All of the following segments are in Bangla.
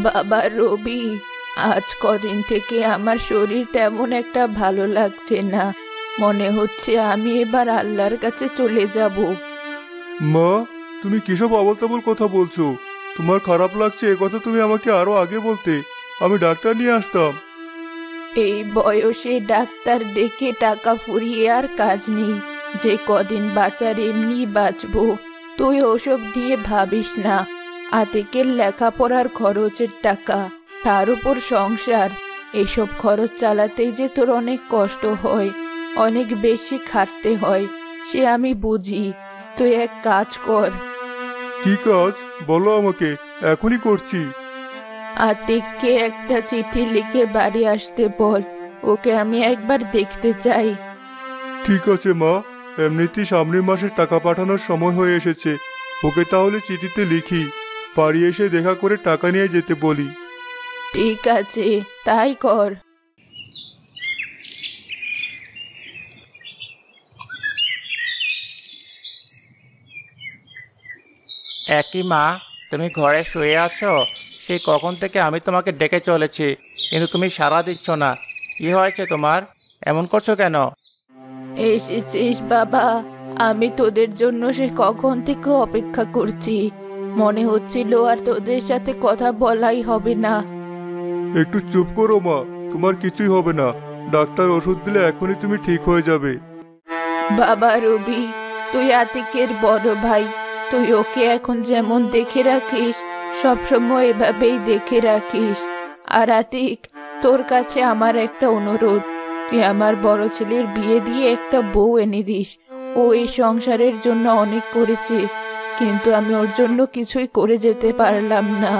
বাবা রবি, আজ কদিন থেকে আমার শরীর তেমন একটা ভালো লাগছে না। মনে হচ্ছে আমি এবার আল্লাহর কাছে চলে যাব। মা, তুমি কিসব আবল তাবল কথা বলছো? তোমার খারাপ লাগছে এ কথা তুমি আমাকে আরো আগে বলতে, আমি ডাক্তার নিয়ে আসতাম। এই বয়সে ডাক্তার ডেকে টাকা ফুরিয়ে আর কাজ নেই। যে কদিন বাঁচার এমনি বাঁচবো। তুই ওসব নিয়ে ভাবিস না। আতিকের লেখাপড়ার খরচের টাকা, তার উপর সংসার, এসব খরচ চালাতেই যে তোর অনেক কষ্ট হয়, অনেক বেশি খাটতে হয়, সে আমি বুঝি। তুই এক কাজ কর। কি কাজ বলো আমাকে, এখনই করছি। আতিককে একটা চিঠি লিখে বাড়ি আসতে বল। ওকে আমি একবার দেখতে চাই। ঠিক আছে মা, এমনিতেই সামনের মাসে টাকা পাঠানোর সময় হয়ে এসেছে। ওকে তাহলে চিঠিতে লিখি, বাড়ি এসে দেখা করে টাকা নিয়ে যেতে বলি। ঠিক আছে, তাই কর। একই মা, তুমি ঘরে শুয়ে আছো? সেই কখন থেকে আমি তোমাকে ডেকে চলেছি, কিন্তু তুমি সাড়া দিচ্ছ না। কি হয়েছে তোমার? এমন করছো কেন? এসেছিস বাবা? আমি তোদের জন্য সে কখন থেকে অপেক্ষা করছি। মনে হচ্ছিল আর তোদের সাথে কথা বলাই হবে না। একটু চুপ করো মা, তোমার কিছুই হবে না। ডাক্তার ওষুধ দিলে এখনই তুমি ঠিক হয়ে যাবে। বাবা রবি, তুই আতিকের বড় ভাই। তুই ওকে এখন যেমন দেখে রাখিস, সবসময় এভাবেই দেখে রাখিস। আর আতিক, তোর কাছে আমার একটা অনুরোধ। তুই আমার বড় ছেলের বিয়ে দিয়ে একটা বউ এনে দিস। ও এই সংসারের জন্য অনেক করেছে, কিন্তু আমি ওর জন্য কিছুই করে যেতে পারলাম না।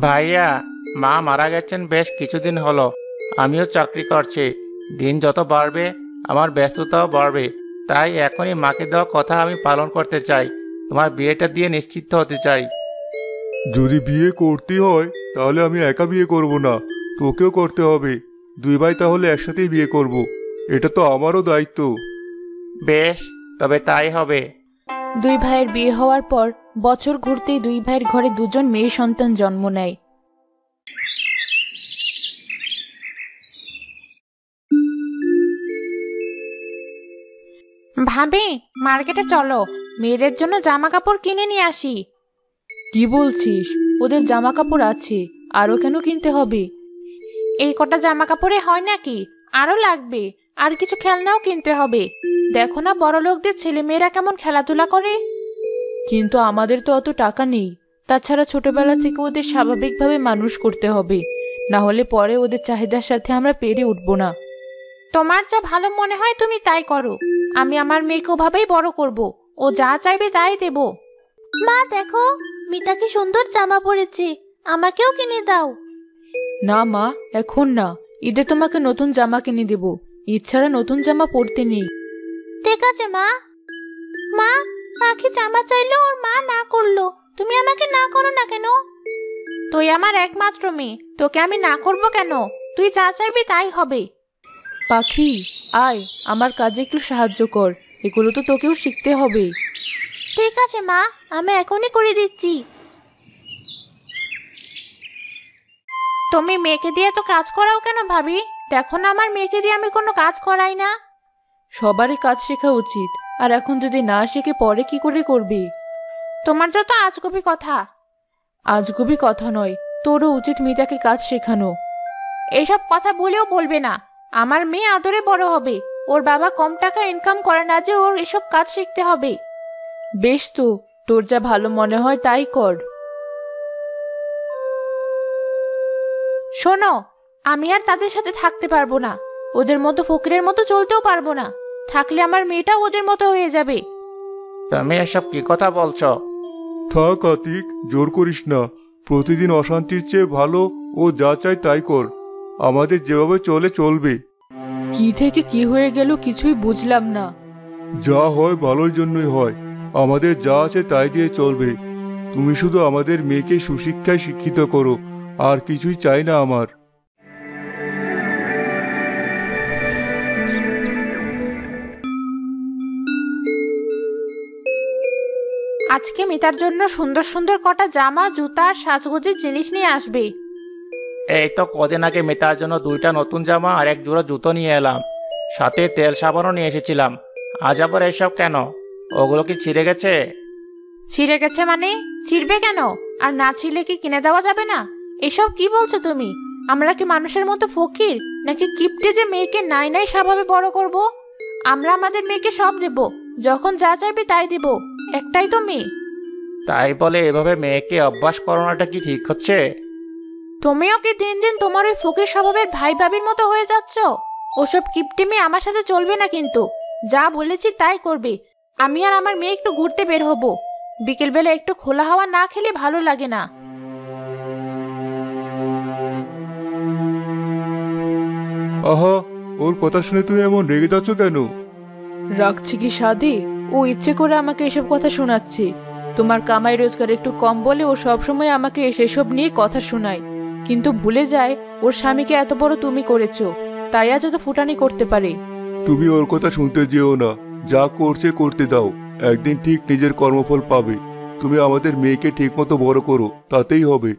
ভাইয়া, মা মারা গেছেন বেশ কিছুদিন হলো। আমিও চাকরি করছি। দিন যত বাড়বে আমার ব্যস্ততাও বাড়বে। তাই এখনই মাকে দেওয়া কথা আমি পালন করতে চাই। তোমার বিয়েটা দিয়ে নিশ্চিত হতে চাই। যদি বিয়ে করতে হয় তাহলে আমি একা বিয়ে করব না, তোকেও করতে হবে। দুই ভাই তাহলে একসাথেই বিয়ে করব। এটা তো আমারও দায়িত্ব। বেশ, তবে তাই হবে। দুই ভাইয়ের বিয়ে হওয়ার পর বছর ঘুরতেই দুই ভাইয়ের ঘরে দুজন মেয়ে সন্তান জন্ম নেয়। ভাবি, মার্কেটে চলো, মেয়েদের জন্য জামা কাপড় কিনে নিয়ে আসি। কি বলছিস? ওদের জামা কাপড় আছে, আরো কেন কিনতে হবে? এই কটা জামা কাপড়ে হয় নাকি? আরো লাগবে। আর কিছু খেলনাও কিনতে হবে। দেখো না বড় লোকদের ছেলে মেয়েরা কেমন খেলাধুলা করে। কিন্তু আমাদের তো অত টাকা নেই। তাছাড়া ছোটবেলা থেকে ওদের স্বাভাবিকভাবে মানুষ করতে হবে, না হলে পরে ওদের চাহিদার সাথে আমরা পেরে উঠবো না। তোমার যা ভালো মনে হয় তুমি তাই করো। আমি আমার মেয়েকে ওভাবেই বড় করব। ও যা চাইবে তাই দেব। মা দেখো, মিতা কি সুন্দর জামা পরেছে, আমাকেও কিনে দাও। না মা, এখন না। ঈদে তোমাকে নতুন জামা কিনে দেব। ঈদ ছাড়া নতুন জামা পরতে নেই। ঠিক আছে মা। মা, পাখি জামা চাইলো, ওর মা না করলো। তুমি আমাকে না করো না কেন? তুই আমার একমাত্র মেয়ে, তোকে আমি না করব কেন? তুই যা চাইবি তাই হবে। পাখি, আয়, আমার কাজে একটু সাহায্য কর। এগুলো তো তোকেও শিখতে হবে। ঠিক আছে মা, আমি এখনই করে দিচ্ছি। তুমি মেয়েকে দিয়ে তো কাজ করাও কেন ভাবি? দেখো না আমার মেয়েকে দিয়ে আমি কোনো কাজ করাই না। সবারই কাজ শেখা উচিত, আর এখন যদি না শিখে পরে কি করে করবে? তোমার যত আজগুবি কথা। আজগুবি কথা নয়, তোরও উচিত মিতাকে কাজ শেখানো। এইসব কথা বলেও বলবে না। আমার মেয়ে আদরে বড় হবে। ওর বাবা কম টাকা ইনকাম করে না যে ওর এসব কাজ শিখতে হবে। বেশ তো, তোর যা ভালো মনে হয় তাই কর। শোনো, আমি আর তাদের সাথে থাকতে পারবো না। ওদের মতো ফকিরের মতো চলতেও পারবো না। থাকলে আমার মেয়েটাও ওদের মতো হয়ে যাবে। তুমি এসব কি কথা বলছো? থাক আতিক, জোর করিস না। প্রতিদিন অশান্তির চেয়ে ভালো ও যা চায় তাই কর। আমাদের যেভাবে চলে চলবে। কি থেকে কি হয়ে গেল কিছুই বুঝলাম না। যা হয় ভালোর জন্যই হয়। আমাদের যা আছে তাই দিয়ে চলবে। তুমি শুধু আমাদের মেয়েকে সুশিক্ষায় শিক্ষিত করো, আর কিছুই চাই না আমার। আজকে মিতার জন্য সুন্দর সুন্দর কটা জামা জুতা আর সাজগোজের জিনিস নিয়ে আসবে। এই তো কদিন আগে মিতার জন্য 2টা নতুন জামা আর 1 জোড়া জুতো নিয়ে এলাম, সাথে তেল সাবানও নিয়ে এসেছিলাম। আজ আবার এসব কেন? ওগুলো কি ছিঁড়ে গেছে? ছিঁড়ে গেছে মানে? ছিঁড়বে কেন? আর না ছিঁড়লে কি কিনে দেওয়া যাবে না? এসব কি বলছো তুমি? আমরা কি মানুষের মতো ফকির নাকি কিপটে যে মেয়েকে নাই নাই স্বভাবে বড় করব? আমরা আমাদের মেয়েকে সব দেব, যখন যা চাইবে তাই দেব। একটাই তো মেয়ে। তাই বলে এভাবে মেয়েকে অভ্যাস করানোটা কি ঠিক হচ্ছে? তুমিও কি দিন দিন তোমার ওই ফকির স্বভাবের ভাই ভাবির মতো হয়ে যাচ্ছ? ওসব কিপটে মেয়ে আমার সাথে চলবে না কিন্তু। যা বলেছি তাই করবে। আমি আর আমার মেয়ে একটু ঘুরতে বের হব। বিকেলবেলা একটু খোলা হাওয়া না খেলে ভালো লাগে না। আহা, ওর কথা শুনে তুমি এমন রেগে যাচ্ছ কেন? রাখছি কি সাদে? ও ইচ্ছে করে আমাকে এসব কথা শোনাচ্ছে। তোমার কামাই রোজগার একটু কম বলে ও সবসময় আমাকে সেসব নিয়ে কথা শোনায়, কিন্তু ভুলে যায় ওর স্বামীকে এত বড় তুমি করেছো, তাই আজ এত ফুটানি করতে পারে। তুমি ওর কথা শুনতে যেও না, যা করছে করতে দাও। একদিন ঠিক নিজের কর্মফল পাবে। তুমি আমাদের মেয়েকে ঠিক মতো বড় করো, তাতেই হবে।